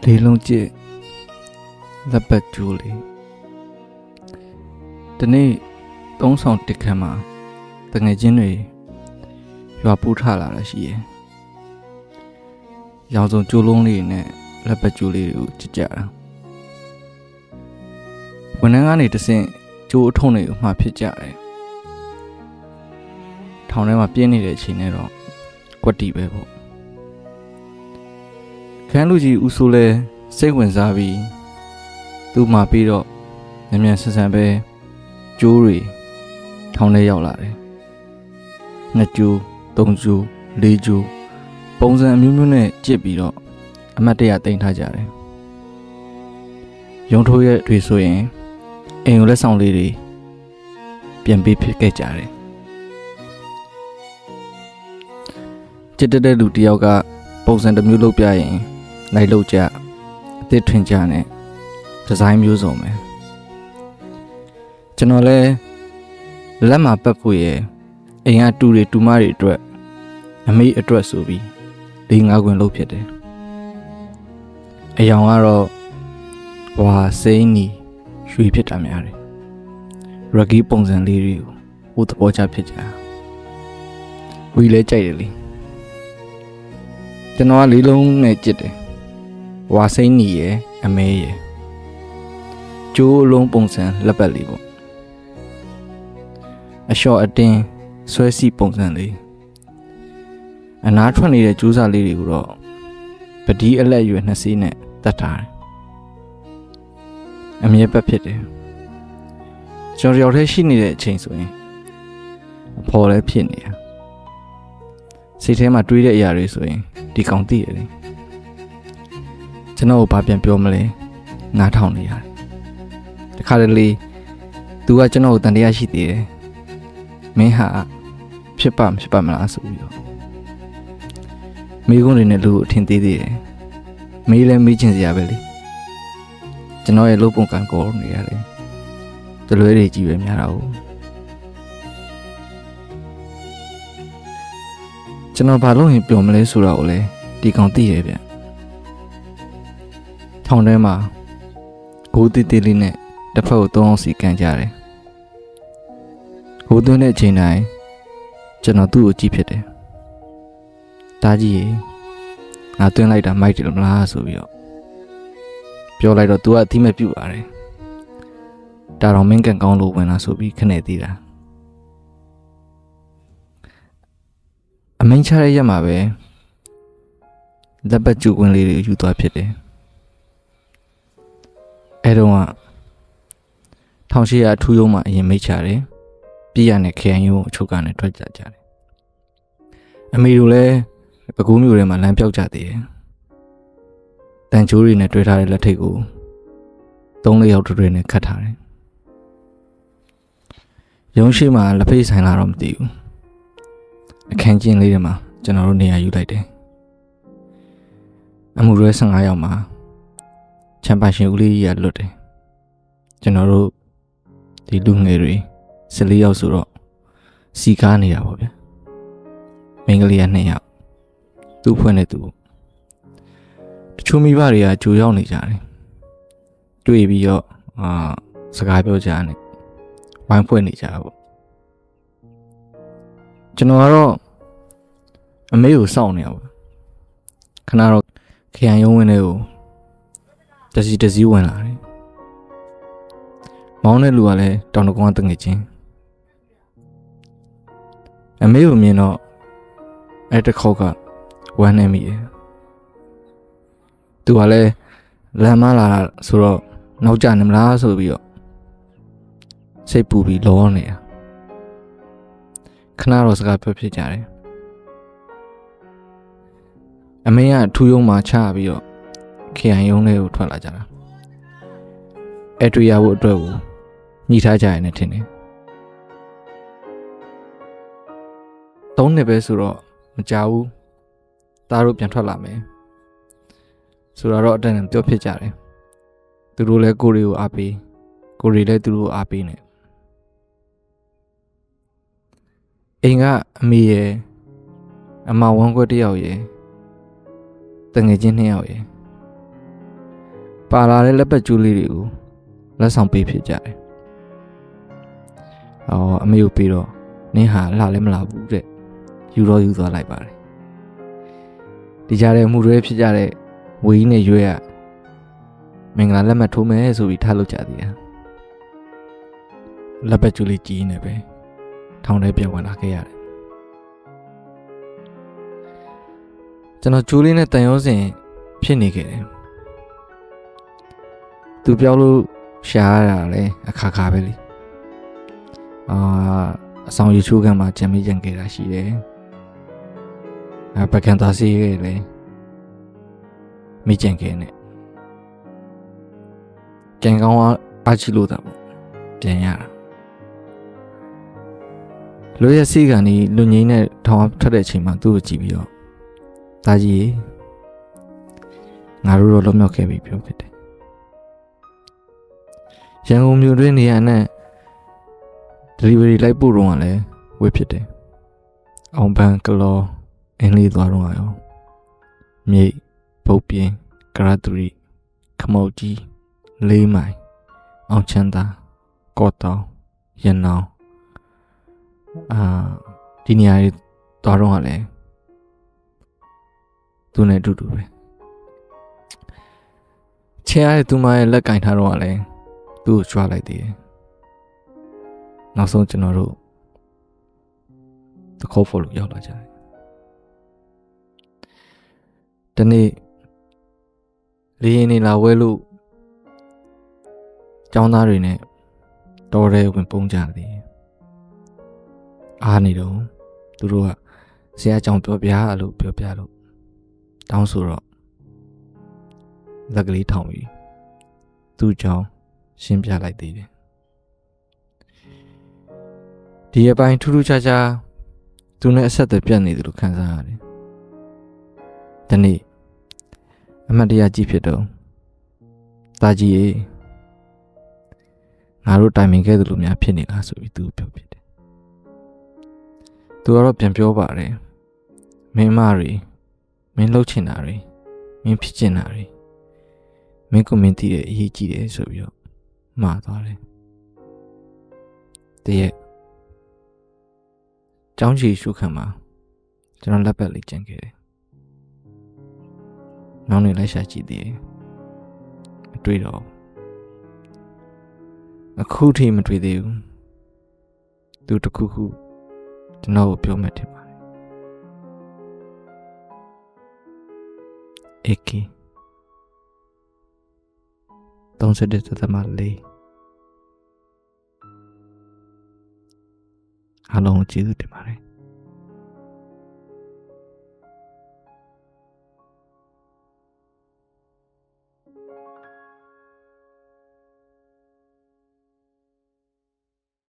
လေးလုံးကျစ်လက်ပတ်ကျိုးလေးဒီနေ့သုံးဆောင်တစ်ခမ်းမှာတငယ်ချင်းတွေရွာပူးထလာတာရှိရဲ့ရောင်စုံကျိုးလုံးလေးနဲ့လက်ပတ်ကျိုးလေးတွေကိုကြည့်ကြတာဝန်ထမ်းကနေတဆင့်ကျိုးအထုံးတွေကိုမှာဖြစ်ကြတယ်ထောင်ထဲမှာပြင်းနေတဲ့အချိန်နဲ့တော့ကွက်တီပဲပေါ့ခန်းလူကြီးဦးဆိုးလဲစိတ်ဝင်စားပြီးသူ့မှာပြီးတော့မြန်ဆန်ဆန်ပဲကျိုးတွေထောင်ထဲရောက်လာတယ်နှစ်ကျိုးသုံးကျိုးလေးကျိုးပုံစံအမျိုးမျိုးနဲ့ကြစ်ပြီးတော့အမတ်တရတင်ထားကြတယ်ရုံထိုးရဲ့တွေဆိုရင်အိမ်ကိုလက်ဆောင်လေးတွေပြန်ပေးဖြစ်ခဲ့ကြတယ်ကြစ်တဲ့လူတယောက်ကပုံစံတစ်မျိုးလုပ်ပြရင်လိုက်လုပ်ကြအသစ်ထွင်ကြနဲ့ဒီဇိုင်းမျိုးစုံပဲကျွန်တော်လဲလက်မှာပတ်ဖို့ရဲ့အိမ်ကတူတွေတူမတွေအတွက်အမေအတွက်ဆိုပြီး၄-၅ ခွင်လုပ်ဖြစ်တယ်အယောင်ကတော့ဝါစိမ့်နီရွှေဖြစ်တာများတယ်ရဂီပုံစံလေးတွေကိုဟိုသဘောချဖြစ်ကြဝီလဲကြိုက်တယ်လေကျွန်တော်ကလေးလုံးနဲ့ကြစ်တယ်ဝါစိမ့်နီရဲ့အမဲရဲ့ကျိုးအလုံးပုံစံလက်ပတ်လေးပေါ့အလျှော့အတင်းဆွဲစီပုံစံလေးအနားထွက်နေတဲ့ကျိုးစားလေးတွေကိုတော့ပတိအလက်ရွယ်နှစ်စီးနဲ့တတ်ထားတယ်အမြဲပတ်ဖြစ်တယ်ကျွန်တော်ရောက်ထဲရှိနေတဲ့အချိန်ဆိုရင်အဖော်လည်းဖြစ်နေတာစိတ်ထဲမှာတွေးတဲ့အရာတွေဆိုရင်ဒီကောင်သိရတယ်ကျွန်တော်ဘာပြန်ပြောမလဲနားထောင်နေရတယ်တခါတလေသူကကျွန်တော်ကိုတန်တရားရှိသေးတယ်မင်းဟာဖြစ်ပါမလားဆိုပြီးတော့မိကုန်းတွေနဲ့လူအထင်သေးတယ်မေးလဲမေးချင်စရာပဲလေကျွန်တော်ရဲ့လုပ်ပုံကံကောနေရတယ်တလွဲတွေကြီးပဲများတာဟုတ်ကျွန်တော်ဘာလို့ရင်ပြောမလဲဆိုတော့လေဒီကောင်သိရဲ့ဗျထောင်ထဲမှာဂိုးတိလေးနဲ့တစ်ဖက်ကို3အောင်စီကန်ကြတယ်ဟိုသွင်းတဲ့အချိန်တိုင်းကျွန်တော်သူ့ကိုကြည့်ဖြစ်တယ်တားကြီးရေငါသွင်းလိုက်တာမိုက်တယ်မလားဆိုပြီးတော့ပြောလိုက်တော့ तू ကအတိမပြုတ်ပါတယ်ဒါတော့မင်းကန်ကောင်းလို့ဝင်လာဆိုပြီးခနဲ့သေးတာအမင်းချတဲ့ရက်မှာပဲလက်ပတ်ကျူဝင်လေးတွေယူသွားဖြစ်တယ်အဲတော့က1800အထူးရုံးမှာအရင်မိတ်ချတယ်ပြည်ရနဲ့ခရိုင်ရုံးအချုပ်ကနေထွက်ကြတယ်အမေတို့လည်းပဲခူးမြို့ထဲမှာလမ်းပြောက်ကြသေးတယ်တန်ချိုးတွေနဲ့တွေ့ထားတဲ့လက်ထိပ်ကို3-4 ယောက်တွေနဲ့ခတ်ထားတယ်ရုံးရှိမှာလက်ဖိတ်ဆိုင်လာတော့မသိဘူးအခန်းကျင်းလေးထဲမှာကျွန်တော်တို့နေရာယူလိုက်တယ်အမှုရဲ15 ယောက်မှာချမ်ပရှင်ဦးလေးကြီးကလွတ်တယ်ကျွန်တော်တို့ဒီလူငယ်တွေ14 ယောက်ဆိုတော့စီကားနေတာပေါ့ဗျမိန်းကလေးက2 ယောက်သူ့ဖွင့်နေသူတချို့မိဘတွေကကြိုရောက်နေကြတယ်တွေ့ပြီးတော့စကားပြောကြတယ်ဝိုင်းဖွင့်နေကြတာပေါ့ကျွန်တော်ကတော့အမေကိုစောင့်နေရပါခဏတော့ခရိုင်ရုံးဝင်တွေကိုတစီဝင်လာတယ်မောင်းတဲ့လူကလည်းတောင်တကောင်တငယ်ချင်းအမေကိုမြင်တော့အဲ့တစ်ခေါက်ကဝမ်းနေမိတယ်သူကလည်းလမ်းမလာဆိုတော့နောက်ကျနေမလားဆိုပြီးတော့စိတ်ပူပြီးလောနေတာခဏတော့စကားပြောဖြစ်ကြတယ်အမေကထူးရုံးမှာချပြီးတော့ခရိုင်ရုံးလေးကိုထွက်လာကြတာအဲ့တွေ့ရဖို့အတွက်ကိုညှိထားကြရတယ်ထင်တယ်3 နှစ်ပဲဆိုတော့မကြဘူးသားတို့ပြန်ထွက်လာမယ်ဆိုတော့အတန်းနဲ့ပြောဖြစ်ကြတယ်သူတို့လည်းကိုရီကိုအားပေးကိုရီလည်းသူတို့ကိုအားပေးနေအိမ်ကအမေရယ်အမဝမ်းခွက်1 ယောက်ရယ်တငယ်ချင်း2 ယောက်ရယ် ပါလာတဲ့လက်ပတ်ကျူးလေးတွေကိုလက်ဆောင်ပေးဖြစ်ကြတယ်အမေကိုပြီးတော့နင်းဟာလှလည်းမလာဘူးတဲ့ယူသွားလိုက်ပါတယ်ဒီကြတဲ့မှုတွေဖြစ်ကြတဲ့ဝေကြီးနဲ့ရွေးရမင်္ဂလာလက်မှတ်ထိုးမယ်ဆိုပြီးထားလို့ကြသေးတယ်လက်ပတ်ကျူးလေးကြီးနေပဲထောင်ထဲပြန်ဝင်လာခဲ့ရတယ်ကျွန်တော်ကျူးလေးနဲ့တန်ရုံးစဉ်ဖြစ်နေခဲ့တယ်သူပြောလို့ရှားရတာလေအခါခါပဲလေအဆောင်ရချိုးကမှာကြံမိကြံခဲ့တာရှိတယ်ပကံသားစီးခဲ့လေမိကြံခဲ့နဲ့ကြံကောင်းအားချီလို့တာပေါ့ပြန်ရတာလူရဲ့စီကနေလူငိမ့်နဲ့ထောင်ထွက်တဲ့အချိန်မှာသူ့ကိုကြည့်ပြီးတော့တာကြီးငါတို့တော့လွတ်မြောက်ခဲ့ပြီပြောဖြစ်တယ်ရန်ကုန်မြို့တွင်းနေရာနဲ့ delivery လိုက်ပို့တော့ကလည်းဝေးဖြစ်တယ်အောင်ပန်းကလောအင်းလေးသွားတော့ရောမြိတ်ပုတ်ပြင်းကရတူရီခမောက်ကြီးလေးမိုင်အောင်ချမ်းသာကော့တောင်ရန်နောင်ဒီနေရာတွေသွားတော့ကလည်းသူနဲ့အတူတူပဲချဲရတဲ့သူမရဲ့လက်ကင်ထားတော့ကလည်းသူ့ကိုကြွားလိုက်သေးတယ်နောက်ဆုံးကျွန်တော်တို့တခေါက်ဖို့လို့ရောက်လာကြတယ်ဒီနေ့လေရင်နေလာဝဲလို့ကျောင်းသားတွေနဲ့တော်ရဲဝင်ပုံကြတယ်အားနေတော့သူတို့ကဆရာကြောင့်ပြောပြလို့ပြောပြလို့တောင်းဆိုတော့လက်ကလေးထောင်ပြီးသူ့ကြောင့်ရှင်းပြလိုက်သေးတယ်ဒီအပိုင်းထူးထူးခြားခြားသူနဲ့အဆက်အသွယ်ပြတ်နေတယ်လို့ခံစားရတယ်ဒီနေ့အမတ်တရားကြီးဖြစ်တော့တာကြီးရေငါတို့တိုင်ပင်ခဲ့သလိုများဖြစ်နေလားဆိုပြီးသူပြောပြတယ်သူကတော့ပြန်ပြောပါတယ်မင်းမတွေမင်းလှုပ်ချင်တာတွေမင်းဖြစ်ချင်တာတွေမင်းကိုမင်းတည်တဲ့အရေးကြီးတယ်ဆိုပြီးတော့မှားသွားတယ်တရက်ကျောင်းကြီးရှုခံမှာကျွန်တော်လက်ပတ်လေးကျန်ခဲ့တယ်နောက်နေလိုက်ရှာကြည့်သေးတယ်မတွေ့တော့အခုထိမတွေ့သေးဘူးသူတခုခုကျွန်တော်ကိုပြောမှထင်ပါတယ်AK 31.4အားလုံးကျေးဇူးတင်ပါတယ်